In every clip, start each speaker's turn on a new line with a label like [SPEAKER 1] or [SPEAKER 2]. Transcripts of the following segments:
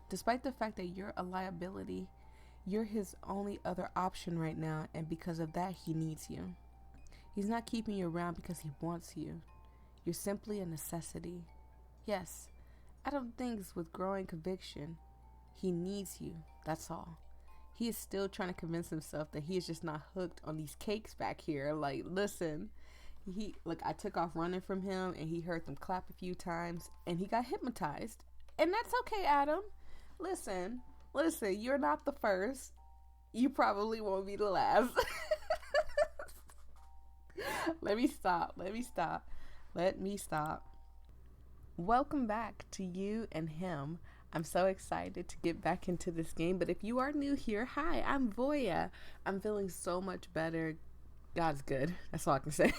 [SPEAKER 1] Despite the fact that you're a liability, you're his only other option right now, and because of that, he needs you. He's not keeping you around because he wants you. You're simply a necessity. Yes, Adam thinks with growing conviction, he needs you, that's all. He is still trying to convince himself that he is just not hooked on these cakes back here. Like, listen, I took off running from him and he heard them clap a few times and he got hypnotized. And that's okay, Adam. Listen, you're not the first. You probably won't be the last. Let me stop. Welcome back to You and Him. I'm so excited to get back into this game. But if you are new here, hi, I'm Voyia. I'm feeling so much better. God's good. That's all I can say.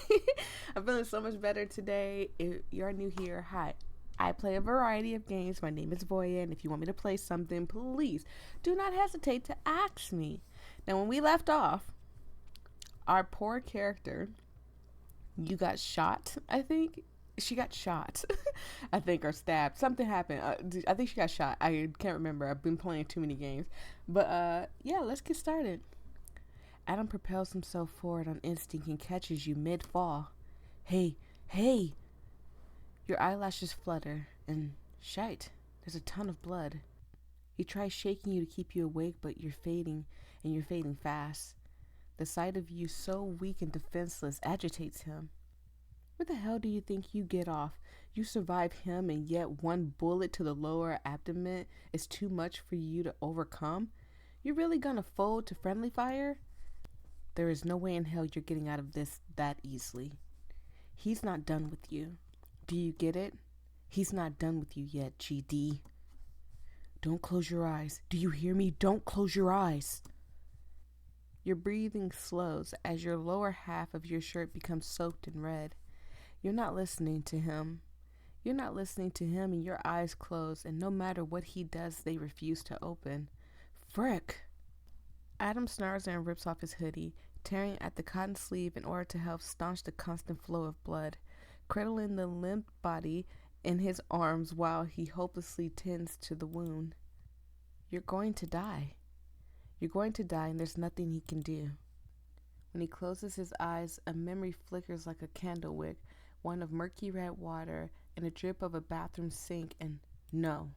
[SPEAKER 1] I'm feeling so much better today. If you're new here, hi. I play a variety of games. My name is Voyia, and if you want me to play something, please do not hesitate to ask me. Now, when we left off, our poor character, you got shot, I think. She got shot, I think, or stabbed. Something happened. I think she got shot. I can't remember. I've been playing too many games. But, yeah, let's get started. Adam propels himself forward on instinct and catches you mid-fall. Hey! Your eyelashes flutter, and shite, there's a ton of blood. He tries shaking you to keep you awake, but you're fading, and you're fading fast. The sight of you so weak and defenseless agitates him. Where the hell do you think you get off? You survive him, and yet one bullet to the lower abdomen is too much for you to overcome? You're really gonna fold to friendly fire? There is no way in hell you're getting out of this that easily. He's not done with you. Do you get it? He's not done with you yet, GD. Don't close your eyes. Do you hear me? Don't close your eyes. Your breathing slows as your lower half of your shirt becomes soaked in red. You're not listening to him. And your eyes close, and no matter what he does, they refuse to open. Frick! Adam snarls and rips off his hoodie, tearing at the cotton sleeve in order to help staunch the constant flow of blood, cradling the limp body in his arms while he hopelessly tends to the wound. You're going to die. And there's nothing he can do. When he closes his eyes, a memory flickers like a candle wick, one of murky red water and a drip of a bathroom sink, and no.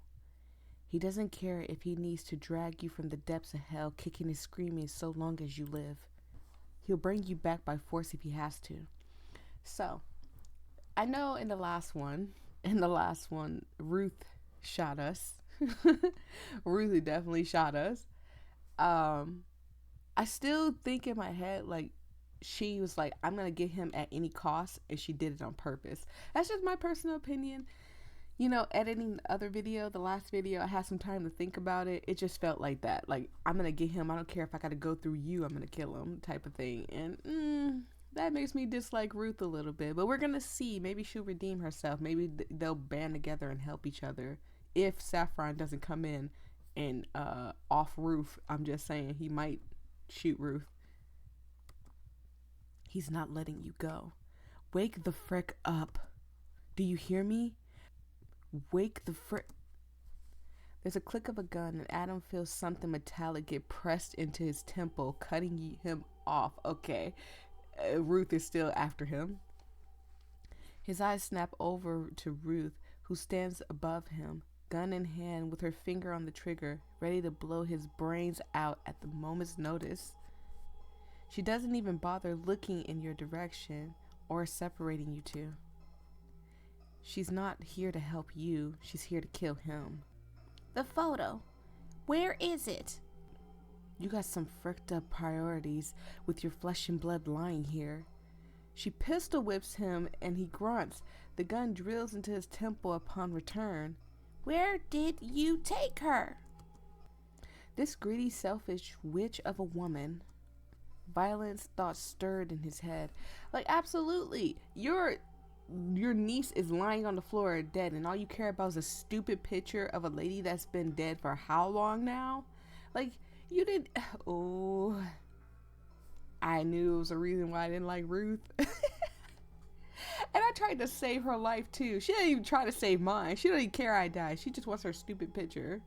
[SPEAKER 1] He doesn't care if he needs to drag you from the depths of hell, kicking and screaming so long as you live. He'll bring you back by force if he has to. So, I know in the last one, Ruth shot us. Ruth definitely shot us. I still think in my head, like, she was like, I'm going to get him at any cost, and she did it on purpose. That's just my personal opinion. You know, editing the last video, I had some time to think about it. It just felt like that. Like, I'm going to get him. I don't care if I got to go through you. I'm going to kill him type of thing. And that makes me dislike Ruth a little bit. But we're going to see. Maybe she'll redeem herself. Maybe they'll band together and help each other. If Saffron doesn't come in and off Ruth, I'm just saying he might shoot Ruth. He's not letting you go. Wake the frick up. Do you hear me? Wake the frick. There's a click of a gun, and Adam feels something metallic get pressed into his temple, cutting him off. Okay. Ruth is still after him. His eyes snap over to Ruth, who stands above him, gun in hand with her finger on the trigger, ready to blow his brains out at the moment's notice. She doesn't even bother looking in your direction or separating you two. She's not here to help you. She's here to kill him. The photo. Where is it? You got some fricked up priorities with your flesh and blood lying here. She pistol whips him and he grunts. The gun drills into his temple upon return. Where did you take her? This greedy, selfish witch of a woman. Violence thoughts stirred in his head. Like, absolutely. Your niece is lying on the floor dead, and all you care about is a stupid picture of a lady that's been dead for how long now? Like, you didn't. Oh, I knew it was a reason why I didn't like Ruth. And I tried to save her life too. She didn't even try to save mine. She don't even care I died. She just wants her stupid picture.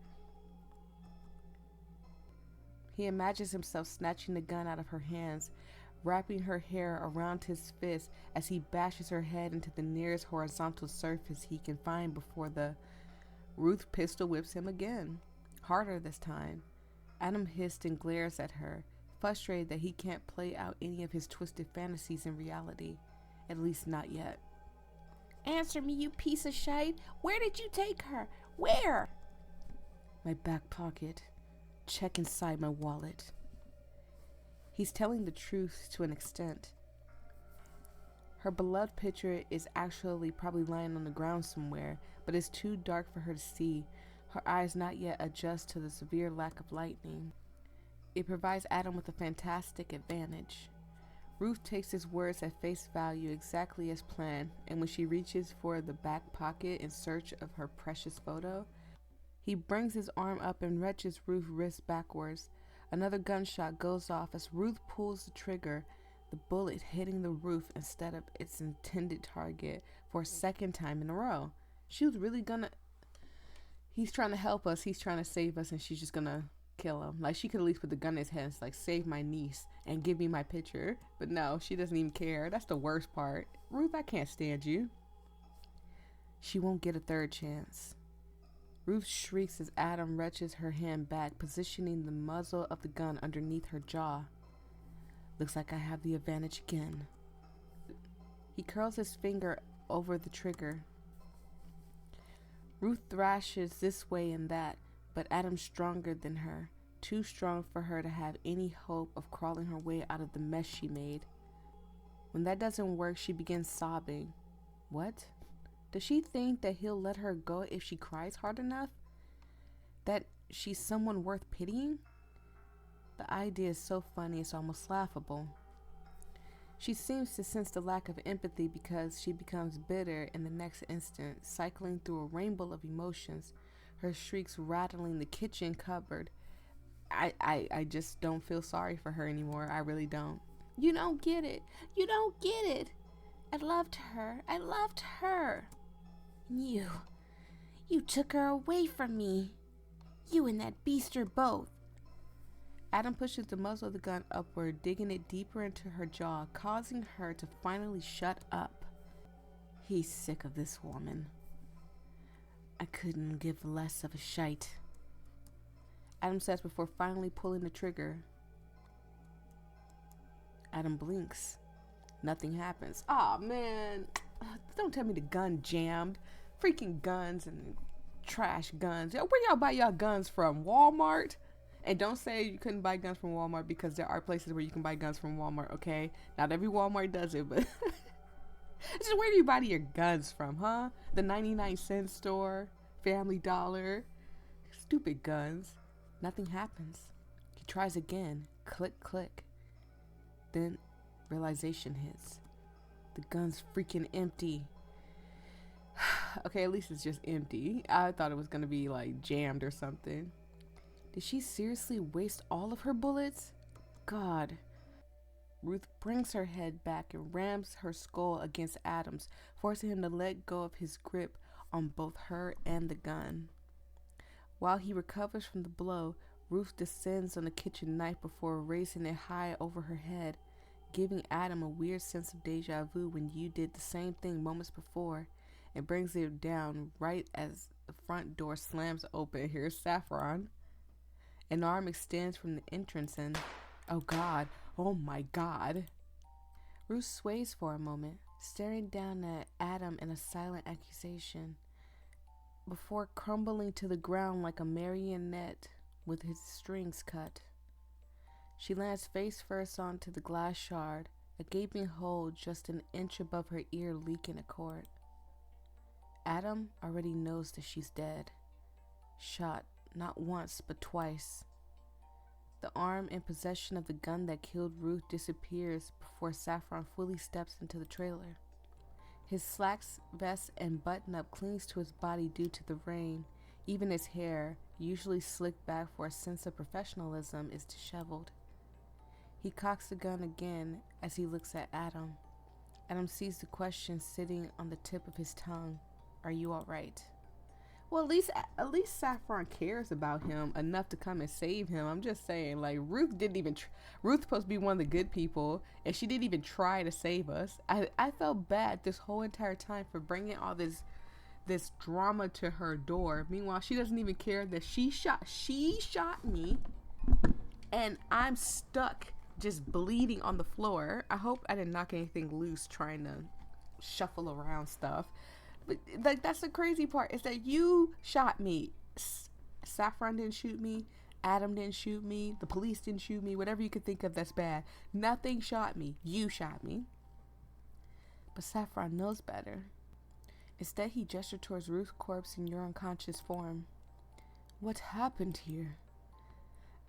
[SPEAKER 1] He imagines himself snatching the gun out of her hands, wrapping her hair around his fist as he bashes her head into the nearest horizontal surface he can find before the Ruth pistol whips him again, harder this time. Adam hissed and glares at her, frustrated that he can't play out any of his twisted fantasies in reality, at least not yet.
[SPEAKER 2] Answer me, you piece of shite. Where did you take her? Where?
[SPEAKER 1] My back pocket. Check inside my wallet. He's telling the truth to an extent. Her beloved picture is actually probably lying on the ground somewhere, but it's too dark for her to see. Her eyes not yet adjust to the severe lack of lighting. It provides Adam with a fantastic advantage. Ruth takes his words at face value exactly as planned, and when she reaches for the back pocket in search of her precious photo, he brings his arm up and wrenches Ruth's wrist backwards. Another gunshot goes off as Ruth pulls the trigger, the bullet hitting the roof instead of its intended target for a second time in a row. She was really gonna... He's trying to help us, he's trying to save us, and she's just gonna kill him. Like, she could at least put the gun in his hands, like, save my niece and give me my picture. But no, she doesn't even care. That's the worst part. Ruth, I can't stand you. She won't get a third chance. Ruth shrieks as Adam wrenches her hand back, positioning the muzzle of the gun underneath her jaw. Looks like I have the advantage again. He curls his finger over the trigger. Ruth thrashes this way and that, but Adam's stronger than her, too strong for her to have any hope of crawling her way out of the mess she made. When that doesn't work, she begins sobbing. What? Does she think that he'll let her go if she cries hard enough? That she's someone worth pitying? The idea is so funny it's almost laughable. She seems to sense the lack of empathy because she becomes bitter in the next instant, cycling through a rainbow of emotions, her shrieks rattling the kitchen cupboard. I just don't feel sorry for her anymore. I really don't.
[SPEAKER 2] You don't get it. You don't get it. I loved her. I loved her. You took her away from me. You and that beast are both.
[SPEAKER 1] Adam pushes the muzzle of the gun upward, digging it deeper into her jaw, causing her to finally shut up. He's sick of this woman. I couldn't give less of a shite, Adam says before finally pulling the trigger. Adam blinks. Nothing happens. Aw, man. Don't tell me the gun jammed. Freaking guns and trash guns. Where y'all buy y'all guns from? Walmart? And don't say you couldn't buy guns from Walmart, because there are places where you can buy guns from Walmart, okay? Not every Walmart does it, but... Just where do you buy your guns from, huh? The 99-cent store? Family Dollar? Stupid guns. Nothing happens. He tries again. Click, click. Then realization hits. The gun's freaking empty. Okay, at least it's just empty. I thought it was gonna be like jammed or something. Did she seriously waste all of her bullets? God. Ruth brings her head back and rams her skull against Adam's, forcing him to let go of his grip on both her and the gun. While he recovers from the blow, Ruth descends on the kitchen knife before raising it high over her head, giving Adam a weird sense of deja vu when you did the same thing moments before, and brings it down right as the front door slams open. Here's Saffron. An arm extends from the entrance and, oh God, oh my God. Ruth sways for a moment, staring down at Adam in a silent accusation, before crumbling to the ground like a marionette with his strings cut. She lands face first onto the glass shard, a gaping hole just an inch above her ear leaking a cord. Adam already knows that she's dead. Shot not once but twice. The arm in possession of the gun that killed Ruth disappears before Saffron fully steps into the trailer. His slacks, vest, and button-up clings to his body due to the rain. Even his hair, usually slicked back for a sense of professionalism, is disheveled. He cocks the gun again as he looks at Adam. Adam sees the question sitting on the tip of his tongue. Are you all right? Well, at least Saffron cares about him enough to come and save him. I'm just saying, like Ruth didn't even. Ruth's supposed to be one of the good people, and she didn't even try to save us. I felt bad this whole entire time for bringing all this drama to her door. Meanwhile, she doesn't even care that she shot me, and I'm stuck just bleeding on the floor. I hope I didn't knock anything loose trying to shuffle around stuff. But like that's the crazy part is that you shot me. Saffron didn't shoot me. Adam didn't shoot me. The police didn't shoot me. Whatever you could think of that's bad. Nothing shot me. You shot me. But Saffron knows better. Instead, he gestured towards Ruth's corpse in your unconscious form. What happened here?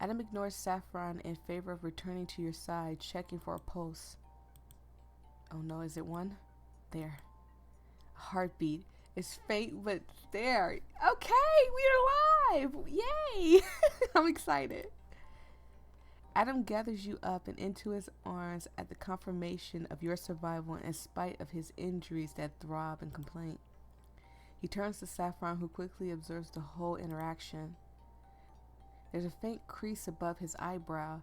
[SPEAKER 1] Adam ignores Saffron in favor of returning to your side, checking for a pulse. Oh no, is it one? There. Heartbeat is faint but there. Okay, we're alive! Yay! I'm excited. Adam gathers you up and into his arms at the confirmation of your survival in spite of his injuries that throb in complaint. He turns to Saffron, who quickly observes the whole interaction. There's a faint crease above his eyebrow,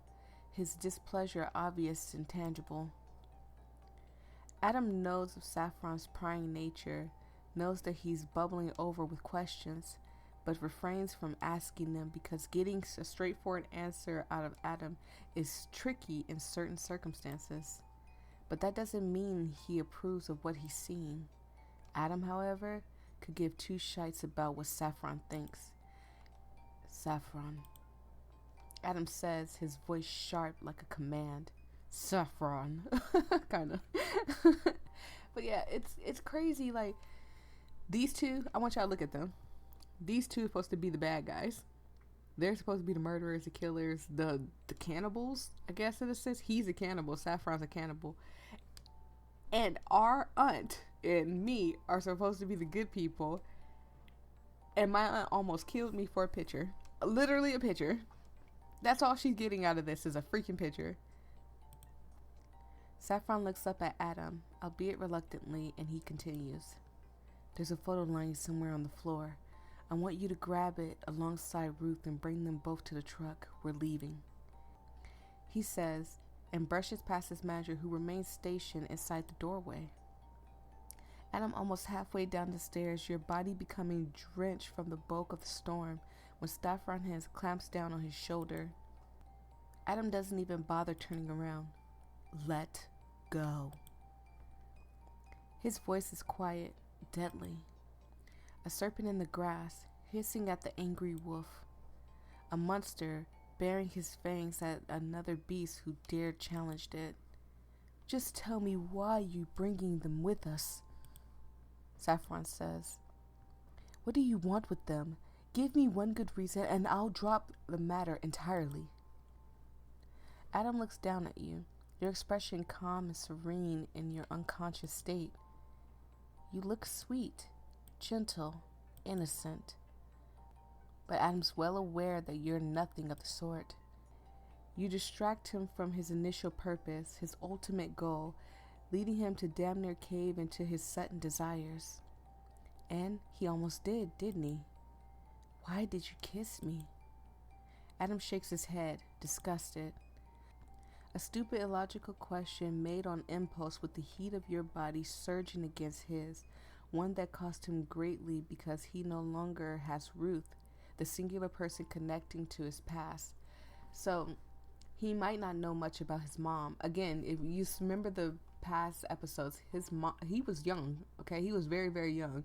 [SPEAKER 1] his displeasure obvious and tangible. Adam knows of Saffron's prying nature, knows that he's bubbling over with questions, but refrains from asking them because getting a straightforward answer out of Adam is tricky in certain circumstances. But that doesn't mean he approves of what he's seen. Adam, however, could give two shites about what Saffron thinks. Saffron. Adam says, his voice sharp like a command. Saffron. Kind of. But yeah, it's crazy. Like, these two, I want y'all to look at them. These two are supposed to be the bad guys. They're supposed to be the murderers, the killers, the cannibals, I guess in a sense. He's a cannibal. Saffron's a cannibal. And our aunt and me are supposed to be the good people. And my aunt almost killed me for a picture. Literally a picture. That's all she's getting out of this is a freaking picture. Saffron looks up at Adam, albeit reluctantly, and he continues. There's a photo lying somewhere on the floor. I want you to grab it alongside Ruth and bring them both to the truck. We're leaving. He says, and brushes past his manager, who remains stationed inside the doorway. Adam, almost halfway down the stairs, your body becoming drenched from the bulk of the storm, when Saffron hands clamps down on his shoulder. Adam doesn't even bother turning around. Let go. His voice is quiet, deadly. A serpent in the grass, hissing at the angry wolf. A monster baring his fangs at another beast who dared challenge it. Just tell me why you bringing them with us, Saffron says. What do you want with them? Give me one good reason and I'll drop the matter entirely. Adam looks down at you, your expression calm and serene in your unconscious state. You look sweet, gentle, innocent. But Adam's well aware that you're nothing of the sort. You distract him from his initial purpose, his ultimate goal, leading him to damn near cave into his sudden desires. And he almost did, didn't he? Why did you kiss me? Adam shakes his head, disgusted. A stupid, illogical question made on impulse with the heat of your body surging against his, one that cost him greatly because he no longer has Ruth, the singular person connecting to his past. So, he might not know much about his mom. Again, if you remember the past episodes, his mom, he was young, okay? He was very, very young.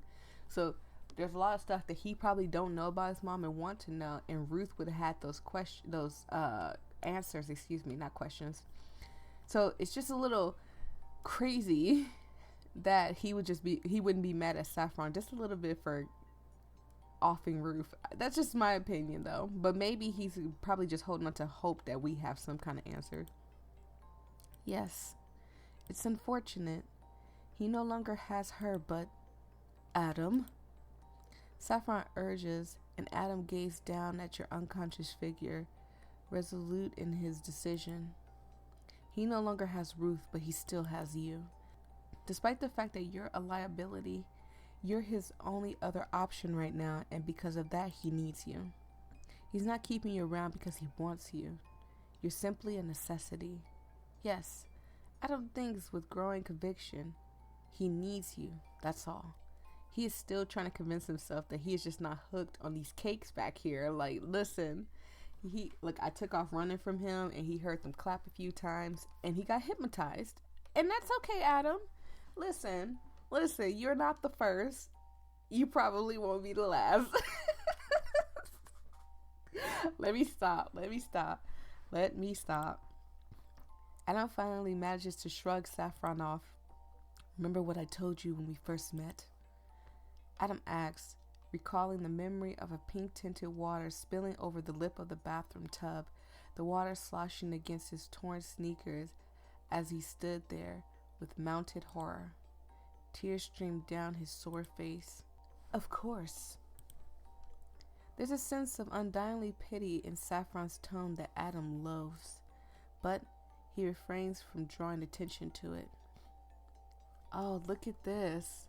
[SPEAKER 1] So, there's a lot of stuff that he probably don't know about his mom and want to know, and Ruth would have had those answers, not questions. So it's just a little crazy that he wouldn't be mad at Saffron just a little bit for offing Ruth. That's just my opinion though, but maybe he's probably just holding on to hope that we have some kind of answer. Yes, it's unfortunate. He no longer has her, but Adam. Saffron urges, and Adam gazes down at your unconscious figure, resolute in his decision. He no longer has Ruth, but he still has you. Despite the fact that you're a liability, You're his only other option right now, and because of that, he needs you. He's not keeping you around because he wants you. You're simply a necessity. Yes, Adam thinks with growing conviction. He needs you, that's all. He is still trying to convince himself that he is just not hooked on these cakes back here. Like, listen, I took off running from him and he heard them clap a few times and he got hypnotized. And that's okay, Adam. Listen, you're not the first. You probably won't be the last. Let me stop. Adam finally manages to shrug Saffron off. Remember what I told you when we first met? Adam asks, recalling the memory of a pink-tinted water spilling over the lip of the bathroom tub, the water sloshing against his torn sneakers as he stood there with mounted horror. Tears streamed down his sore face. Of course. There's a sense of undying pity in Saffron's tone that Adam loathes, but he refrains from drawing attention to it. Oh, look at this.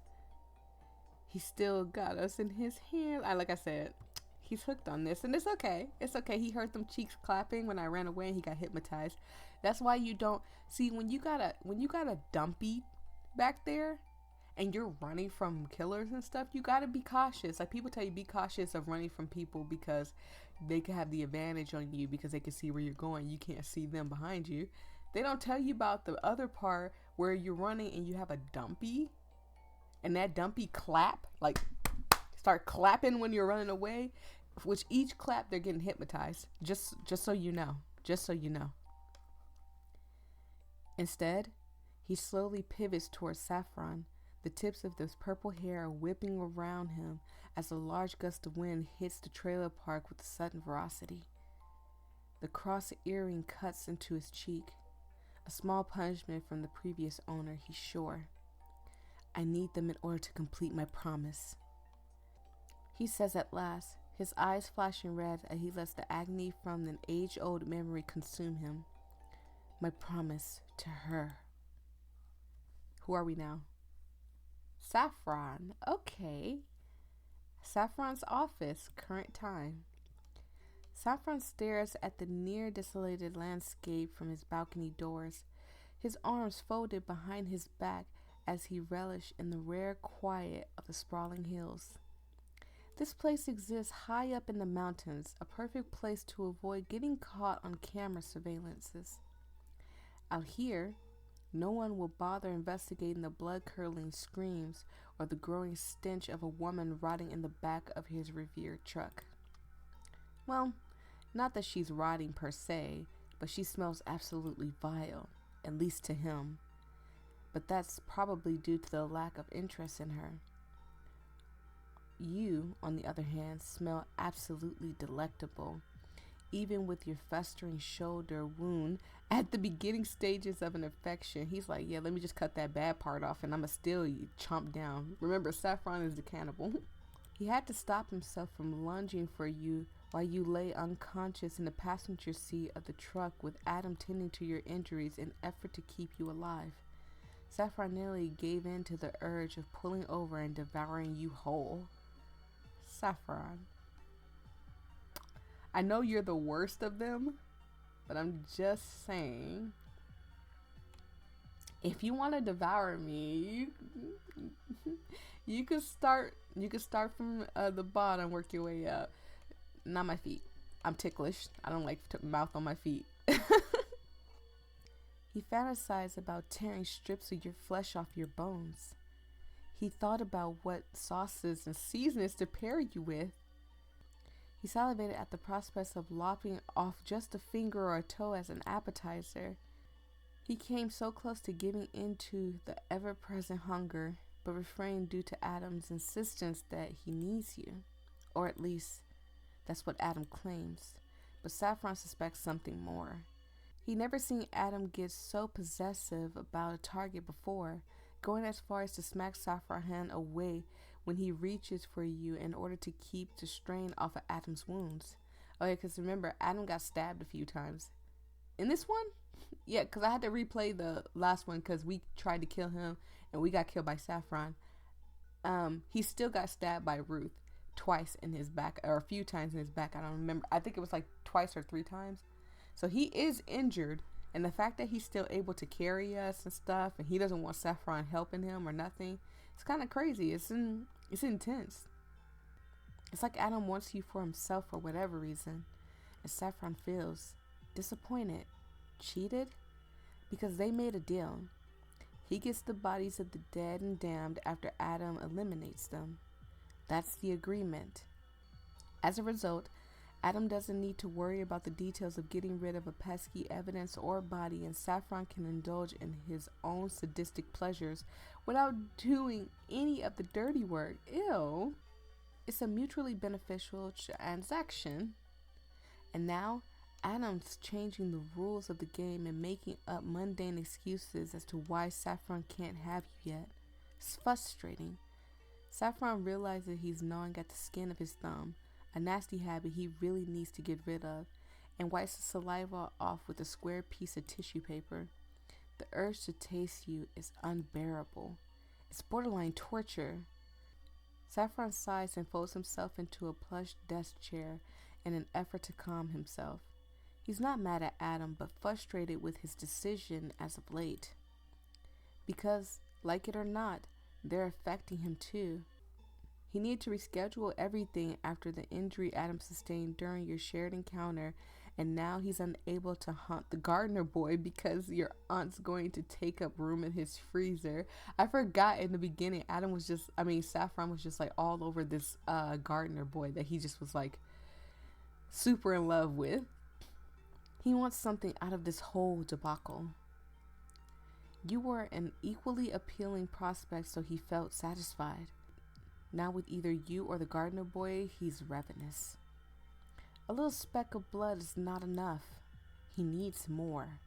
[SPEAKER 1] He still got us in his hand. Like I said, he's hooked on this, and it's okay. It's okay. He heard them cheeks clapping when I ran away, and he got hypnotized. That's why you don't see when you got a dumpy back there, and you're running from killers and stuff. You gotta be cautious. Like people tell you, be cautious of running from people because they can have the advantage on you because they can see where you're going. You can't see them behind you. They don't tell you about the other part where you're running and you have a dumpy. And that dumpy clap, like start clapping when you're running away, which each clap they're getting hypnotized. Just so you know. Instead, he slowly pivots towards Saffron. The tips of this purple hair are whipping around him as a large gust of wind hits the trailer park with sudden ferocity. The cross earring cuts into his cheek. A small punishment from the previous owner, he's sure. I need them in order to complete my promise. He says at last, his eyes flashing red as he lets the agony from an age-old memory consume him. My promise to her. Who are we now? Saffron. Okay. Saffron's office, current time. Saffron stares at the near desolated landscape from his balcony doors, his arms folded behind his back as he relished in the rare quiet of the sprawling hills. This place exists high up in the mountains, a perfect place to avoid getting caught on camera surveillances. Out here, no one will bother investigating the blood-curdling screams or the growing stench of a woman rotting in the back of his revered truck. Well, not that she's rotting per se, but she smells absolutely vile, at least to him. But that's probably due to the lack of interest in her. You, on the other hand, smell absolutely delectable, even with your festering shoulder wound at the beginning stages of an infection. He's like, yeah, let me just cut that bad part off and I'ma still chomp down. Remember, Saffron is the cannibal. He had to stop himself from lunging for you while you lay unconscious in the passenger seat of the truck with Adam tending to your injuries in effort to keep you alive. Saffron nearly gave in to the urge of pulling over and devouring you whole. Saffron. I know you're the worst of them, but I'm just saying, if you want to devour me, you could start from the bottom, work your way up. Not my feet. I'm ticklish. I don't like mouth on my feet. He fantasized about tearing strips of your flesh off your bones. He thought about what sauces and seasonings to pair you with. He salivated at the prospect of lopping off just a finger or a toe as an appetizer. He came so close to giving in to the ever-present hunger, but refrained due to Adam's insistence that he needs you. Or at least, that's what Adam claims. But Saffron suspects something more. He'd never seen Adam get so possessive about a target before, going as far as to smack Saffron's hand away when he reaches for you in order to keep the strain off of Adam's wounds. Oh yeah, because remember, Adam got stabbed a few times. In this one? Yeah, because I had to replay the last one because we tried to kill him and we got killed by Saffron. He still got stabbed by Ruth twice in his back, or a few times in his back. I don't remember. I think it was like twice or three times. So he is injured. And the fact that he's still able to carry us and stuff, and he doesn't want Saffron helping him or nothing, it's kind of crazy. It's intense. It's like Adam wants you for himself for whatever reason. And Saffron feels disappointed, cheated, because they made a deal. He gets the bodies of the dead and damned after Adam eliminates them. That's the agreement. As a result, Adam doesn't need to worry about the details of getting rid of a pesky evidence or body, and Saffron can indulge in his own sadistic pleasures without doing any of the dirty work. Ew. It's a mutually beneficial transaction. And now, Adam's changing the rules of the game and making up mundane excuses as to why Saffron can't have you yet. It's frustrating. Saffron realizes he's gnawing at the skin of his thumb, a nasty habit he really needs to get rid of, and wipes the saliva off with a square piece of tissue paper. The urge to taste you is unbearable. It's borderline torture. Saffron sighs and folds himself into a plush desk chair in an effort to calm himself. He's not mad at Adam, but frustrated with his decision as of late. Because, like it or not, they're affecting him too. He needed to reschedule everything after the injury Adam sustained during your shared encounter, and now he's unable to haunt the gardener boy because your aunt's going to take up room in his freezer. I forgot in the beginning, Saffron was just like all over this gardener boy that he just was like super in love with. He wants something out of this whole debacle. You were an equally appealing prospect, so he felt satisfied. Now with either you or the gardener boy, he's ravenous. A little speck of blood is not enough. He needs more.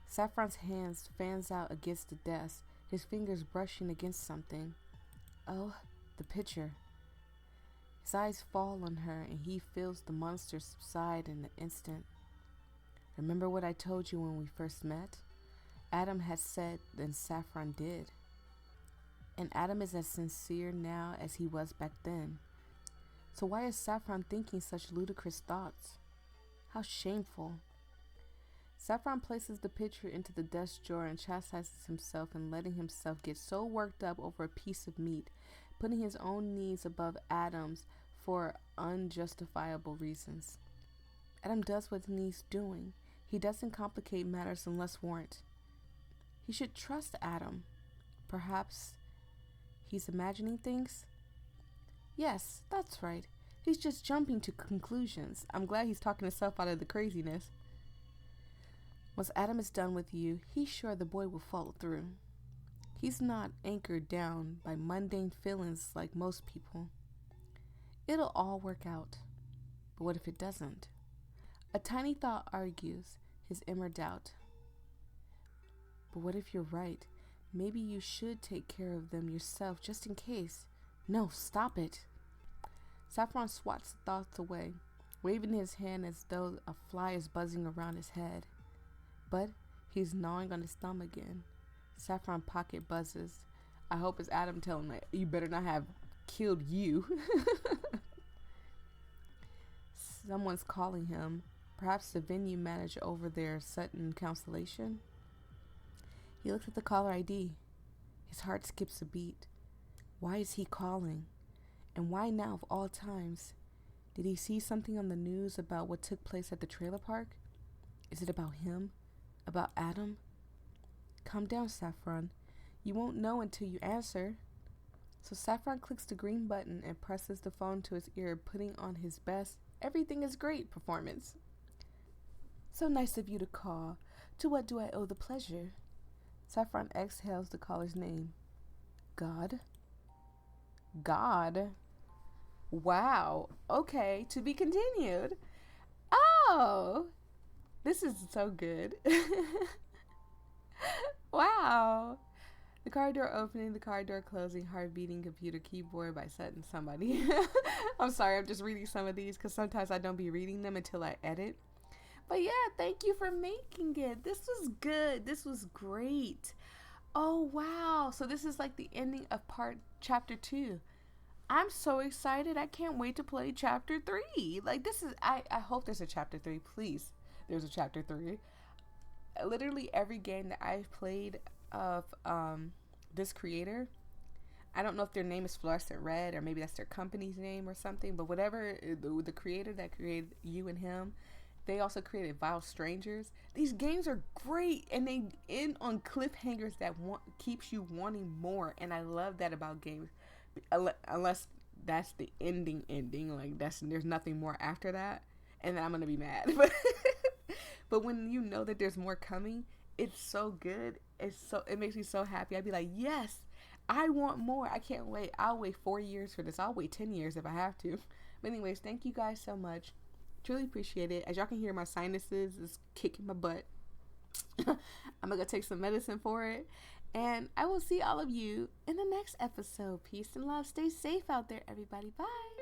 [SPEAKER 1] Saffron's hands fans out against the desk, his fingers brushing against something. Oh, the picture. His eyes fall on her and he feels the monster subside in an instant. Remember what I told you when we first met? Adam had said, then Saffron did. And Adam is as sincere now as he was back then. So why is Saffron thinking such ludicrous thoughts? How shameful. Saffron places the picture into the desk drawer and chastises himself in letting himself get so worked up over a piece of meat, putting his own needs above Adam's for unjustifiable reasons. Adam does what he needs doing. He doesn't complicate matters unless warranted. He should trust Adam. Perhaps he's imagining things? Yes, that's right. He's just jumping to conclusions. I'm glad he's talking himself out of the craziness. Once Adam is done with you, he's sure the boy will follow through. He's not anchored down by mundane feelings like most people. It'll all work out. But what if it doesn't? A tiny thought argues his inner doubt. But what if you're right? Maybe you should take care of them yourself just in case. No, stop it. Saffron swats the thoughts away, waving his hand as though a fly is buzzing around his head. But he's gnawing on his thumb again. Saffron pocket buzzes. I hope it's Adam telling him, you better not have killed you. Someone's calling him. Perhaps the venue manager over there, Sutton Constellation. He looks at the caller ID. His heart skips a beat. Why is he calling? And why now of all times? Did he see something on the news about what took place at the trailer park? Is it about him? About Adam? Calm down, Saffron. You won't know until you answer. So Saffron clicks the green button and presses the phone to his ear, putting on his best "everything is great" performance. So nice of you to call. To what do I owe the pleasure? Saffron exhales the caller's name. God? God? Wow. Okay, to be continued. Oh! This is so good. Wow. The car door opening, the car door closing, heart beating, computer keyboard by Sutton somebody. I'm sorry, I'm just reading some of these because sometimes I don't be reading them until I edit. But yeah, thank you for making it. This was good. This was great. Oh wow. So this is like the ending of part chapter 2. I'm so excited. I can't wait to play chapter 3. Like this is I hope there's a chapter 3. Please. There's a chapter 3. Literally every game that I've played of this creator, I don't know if their name is Fluorescent Red or maybe that's their company's name or something, but whatever the creator that created You and Him, they also created Vile Strangers. These games are great and they end on cliffhangers that keeps you wanting more, and I love that about games. Unless that's the ending, like there's nothing more after that, and then I'm gonna be mad. But when you know that there's more coming, it's so good. It makes me so happy. I'd be like, yes, I want more. I can't wait. I'll wait 4 years for this. I'll wait 10 years if I have to. But anyways, thank you guys so much. Truly appreciate it. As y'all can hear, my sinuses is kicking my butt. I'm gonna go take some medicine for it. And I will see all of you in the next episode. Peace and love. Stay safe out there, everybody. Bye.